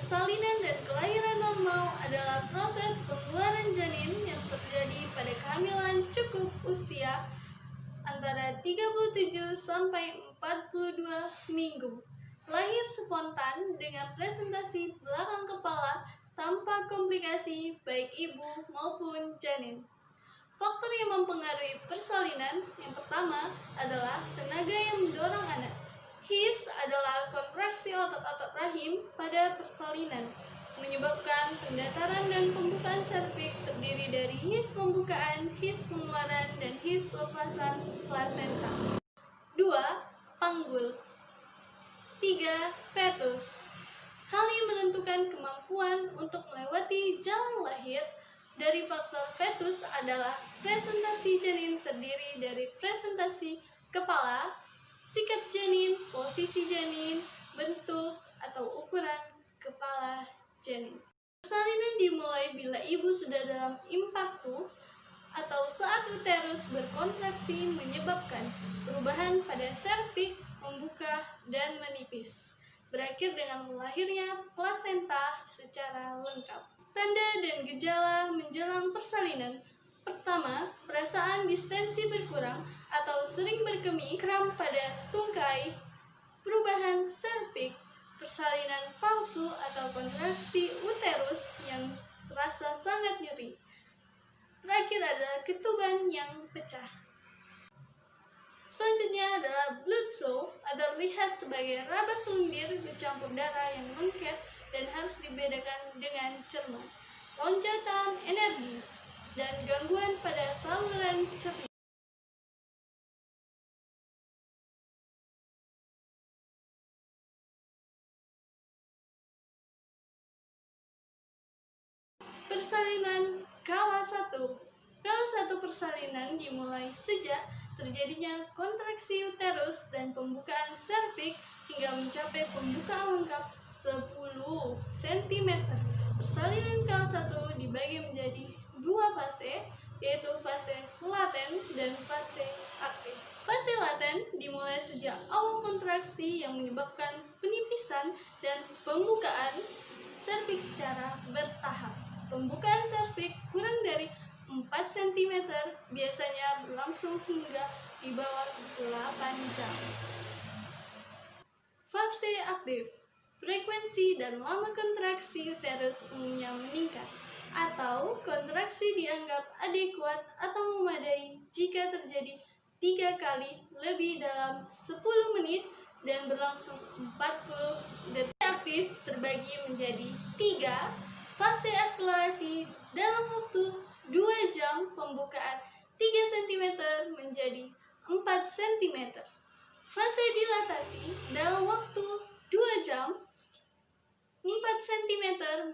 persalinan dan kelahiran normal adalah proses pengeluaran janin yang terjadi pada kehamilan cukup usia antara 37 sampai 42 minggu. Lahir spontan dengan presentasi belakang kepala tanpa komplikasi baik ibu maupun janin. Faktor yang mempengaruhi persalinan yang pertama adalah tenaga yang mendorong anak. HIS adalah kontraksi otot-otot rahim pada persalinan, menyebabkan pendataran dan pembukaan serviks terdiri dari HIS pembukaan, HIS pengeluaran, dan HIS pelepasan plasenta. 2. Panggul. 3. Fetus. Hal yang menentukan kemampuan untuk melewati jalan lahir dari faktor fetus adalah presentasi janin terdiri dari presentasi kepala, sikap janin, posisi janin, bentuk atau ukuran kepala janin. Persalinan dimulai bila ibu sudah dalam impaktu atau saat uterus berkontraksi menyebabkan perubahan pada serviks, membuka dan menipis, berakhir dengan lahirnya plasenta secara lengkap. Tanda dan gejala menjelang persalinan. Pertama, perasaan distensi berkurang atau sering berkemih, kram pada tungkai, perubahan serviks, persalinan palsu atau kontraksi uterus yang terasa sangat nyeri. Terakhir adalah ketuban yang pecah. Selanjutnya adalah blood show atau terlihat sebagai rabas lendir bercampur darah yang lengket dan harus dibedakan dengan cermat, loncatan energi, dan gangguan pada saluran cerna. Persalinan kala 1. Kala 1 persalinan dimulai sejak terjadinya kontraksi uterus dan pembukaan serviks hingga mencapai pembukaan lengkap 10 cm. Persalinan kala 1 dibagi menjadi dua fase, yaitu fase laten dan fase aktif. Fase laten dimulai sejak awal kontraksi yang menyebabkan penipisan dan pembukaan serviks secara bertahap. Pembukaan serviks kurang dari 4 cm biasanya berlangsung hingga di bawah 8 jam. Fase aktif. Frekuensi dan lama kontraksi uterus umumnya meningkat, atau kontraksi dianggap adekuat atau memadai jika terjadi 3 kali lebih dalam 10 menit dan berlangsung 40 detik. Aktif terbagi menjadi 3. Fase akselerasi dalam waktu 2 jam, pembukaan 3 cm menjadi 4 cm. Fase dilatasi dalam waktu 2 jam, 4 cm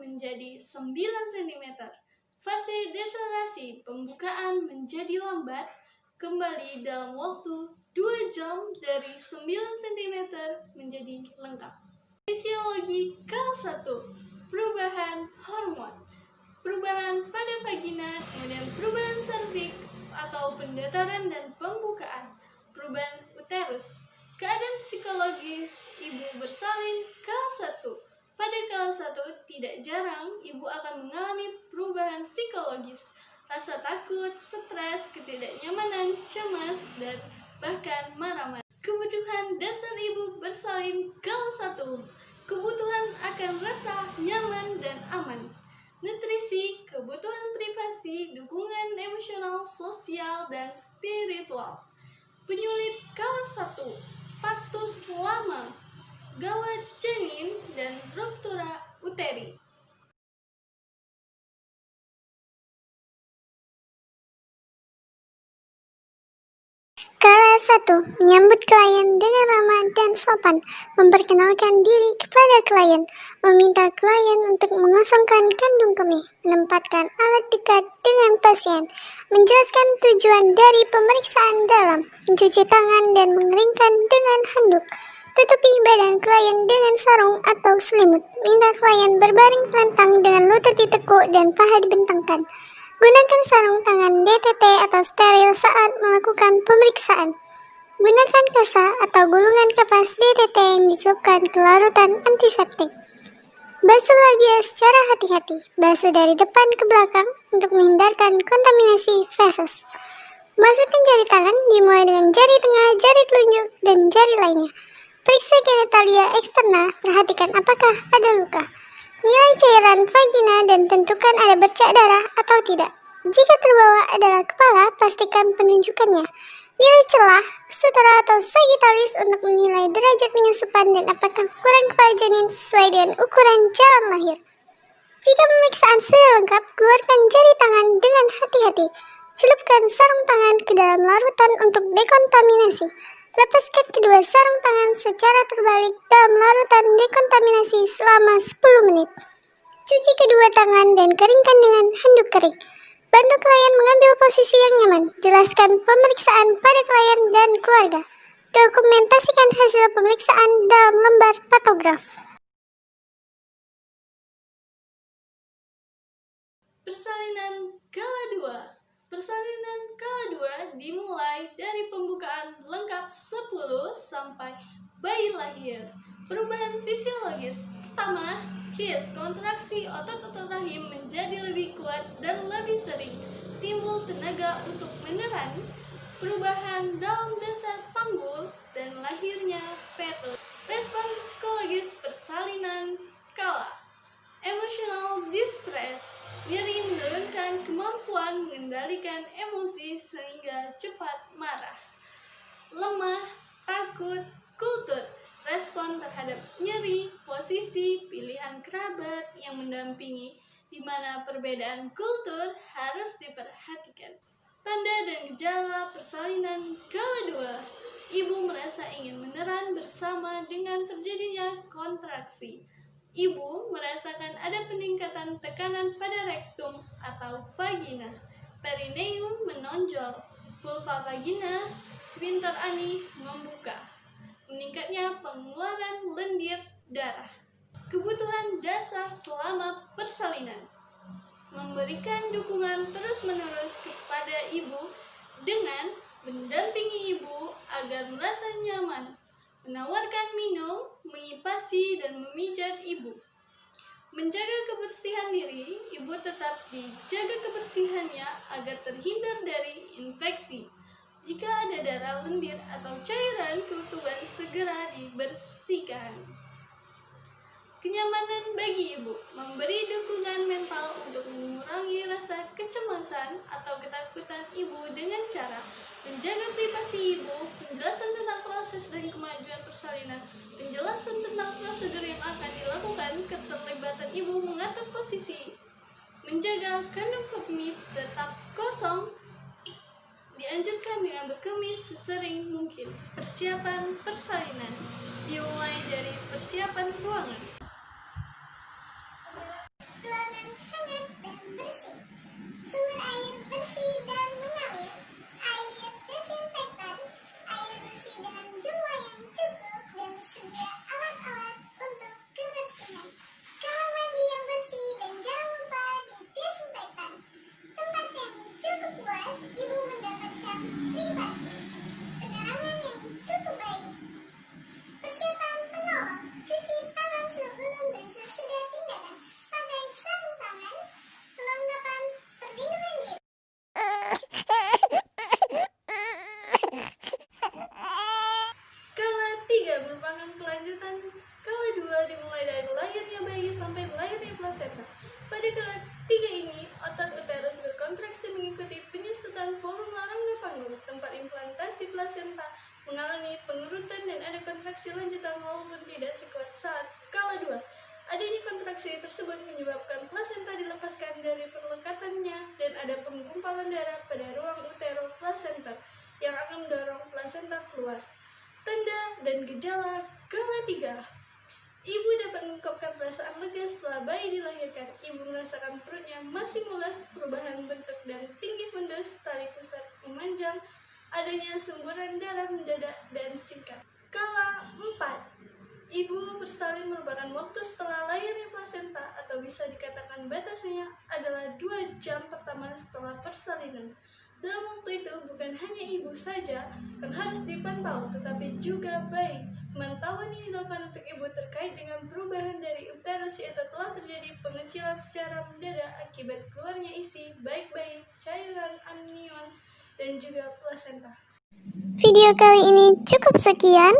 menjadi 9 cm. Fase deselerasi, pembukaan menjadi lambat kembali dalam waktu 2 jam dari 9 cm menjadi lengkap. Fisiologi kala 1. Perubahan hormon, perubahan pada vagina, kemudian perubahan serviks atau pendataran dan pembukaan, perubahan uterus. Keadaan psikologis ibu bersalin kala 1. Pada kala 1 tidak jarang ibu akan mengalami perubahan psikologis, rasa takut, stres, ketidaknyamanan, cemas, dan bahkan marah-marah. Kebutuhan dasar ibu bersalin kala 1. Kebutuhan akan rasa nyaman dan aman. Nutrisi, kebutuhan privasi, dukungan emosional, sosial, dan spiritual. Penyulit kala 1. Partus lama, gawat janin, dan ruptura uteri. Kala 1. Menyambut klien dengan ramah dan sopan, memperkenalkan diri kepada klien, meminta klien untuk mengosongkan kandung kemih, menempatkan alat dekat dengan pasien, menjelaskan tujuan dari pemeriksaan dalam, mencuci tangan dan mengeringkan dengan handuk, tutupi badan klien dengan sarung atau selimut, minta klien berbaring telentang dengan lutut ditekuk dan paha dibentangkan. Gunakan sarung tangan DTT atau steril saat melakukan pemeriksaan. Gunakan kasa atau gulungan kapas DTT yang dicelupkan ke larutan antiseptik. Basuh labia secara hati-hati. Basuh dari depan ke belakang untuk menghindarkan kontaminasi feses. Masukkan jari tangan dimulai dengan jari tengah, jari telunjuk, dan jari lainnya. Periksa genitalia eksterna, perhatikan apakah ada luka. Nilai cairan vagina dan tentukan ada bercak darah atau tidak. Jika terbawa adalah kepala, pastikan penunjukannya. Nilai celah, sutera atau sagittalis untuk menilai derajat penyusupan dan apakah ukuran kepala janin sesuai dengan ukuran jalan lahir. Jika pemeriksaan sudah lengkap, keluarkan jari tangan dengan hati-hati. Celupkan sarung tangan ke dalam larutan untuk dekontaminasi. Lepaskan kedua sarung tangan secara terbalik dalam larutan dekontaminasi selama 10 menit. Cuci kedua tangan dan keringkan dengan handuk kering. Bantu klien mengambil posisi yang nyaman. Jelaskan pemeriksaan pada klien dan keluarga. Dokumentasikan hasil pemeriksaan dalam lembar patograf. Persalinan Kala 2. Persalinan Kala 2 dimulai dari pembukaan lengkap 10 sampai bayi lahir. Perubahan fisiologis. Pertama, kiss, kontraksi otot-otot rahim menjadi lebih kuat dan lebih sering. Timbul tenaga untuk meneran. Perubahan dalam dasar panggul dan lahirnya fetus. Respon psikologis persalinan Kala. Emotional distress, nyeri menurunkan kemampuan mengendalikan emosi sehingga cepat marah. Lemah, takut, kultur, respon terhadap nyeri, posisi, pilihan kerabat yang mendampingi, di mana perbedaan kultur harus diperhatikan. Tanda dan gejala persalinan Kala 2. Ibu merasa ingin meneran bersama dengan terjadinya kontraksi. Ibu merasakan ada peningkatan tekanan pada rektum atau vagina. Perineum menonjol. Vulva vagina, sphincter ani membuka. Meningkatnya pengeluaran lendir darah. Kebutuhan dasar selama persalinan. Memberikan dukungan terus-menerus kepada ibu dengan mendampingi ibu agar merasa nyaman. Menawarkan minum, mengipasi, dan memijat ibu. Menjaga kebersihan diri, ibu tetap dijaga kebersihannya agar terhindar dari infeksi. Jika ada darah lendir atau cairan keutuhan segera dibersihkan. Kenyamanan bagi ibu, memberi dukungan mental untuk mengurangi rasa kecemasan atau ketakutan ibu dengan cara menjaga privasi ibu, penjelasan tentang proses dan kemajuan persalinan, penjelasan tentang prosedur yang akan dilakukan, keterlibatan ibu mengatur posisi, menjaga kandung kemih tetap kosong, dianjurkan dengan berkemis sesering mungkin. Persiapan persalinan dimulai dari persiapan ruangan. Ruangan hangat dan bersih. Sumber air bersih dan mengalir. Air desinfektan. Air bersih dengan jumlah yang cukup dan sedia alat-alat untuk kebersihan. Kamar mandi yang bersih dan jangan lupa didesinfektan. Tempat yang cukup luas, ibu mendapatkan privasi. Penerangan yang cukup baik. Persiapan penolong. Cuci tangan sebelum dan sesudah tindakan. Pakai sarung tangan. Perlengkapan perlindungan diri. Kala 3 merupakan kelanjutan Kala 2 dimulai dari lahirnya bayi sampai lahirnya plasenta. Pada Kala 3 ini, otot uterus berkontraksi mengikuti penyusutan volume rongga panggul. Tempat implantasi plasenta mengalami pengerutan dan ada kontraksi lanjutan walaupun tidak sekuat saat Kala 2. Adanya kontraksi tersebut menyebabkan plasenta dilepaskan dari perlekatannya dan ada penggumpalan darah pada ruang utero plasenta yang akan mendorong plasenta keluar. Tanda dan gejala Kala 3. Ibu dapat mengungkapkan perasaan lega setelah bayi dilahirkan. Ibu merasakan perutnya masih mulas, perubahan bentuk dan tinggi fundus, tali pusat memanjang, adanya semburan darah mendadak dan singkat. Kala 4. Ibu bersalin merupakan waktu setelah lahirnya plasenta atau bisa dikatakan batasnya adalah 2 jam pertama setelah persalinan. Dalam waktu itu bukan hanya ibu saja yang harus dipantau tetapi juga bayi. Pemantauan yang dilakukan untuk ibu terkait dengan perubahan dari uterus yaitu telah terjadi pengecilan secara mendadak akibat keluarnya isi baik bayi, cairan amnion, dan juga plasenta. Video kali ini cukup sekian.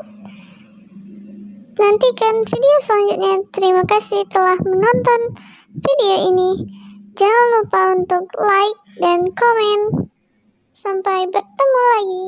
Nantikan video selanjutnya. Terima kasih telah menonton video ini. Jangan lupa untuk like dan komen. Sampai bertemu lagi.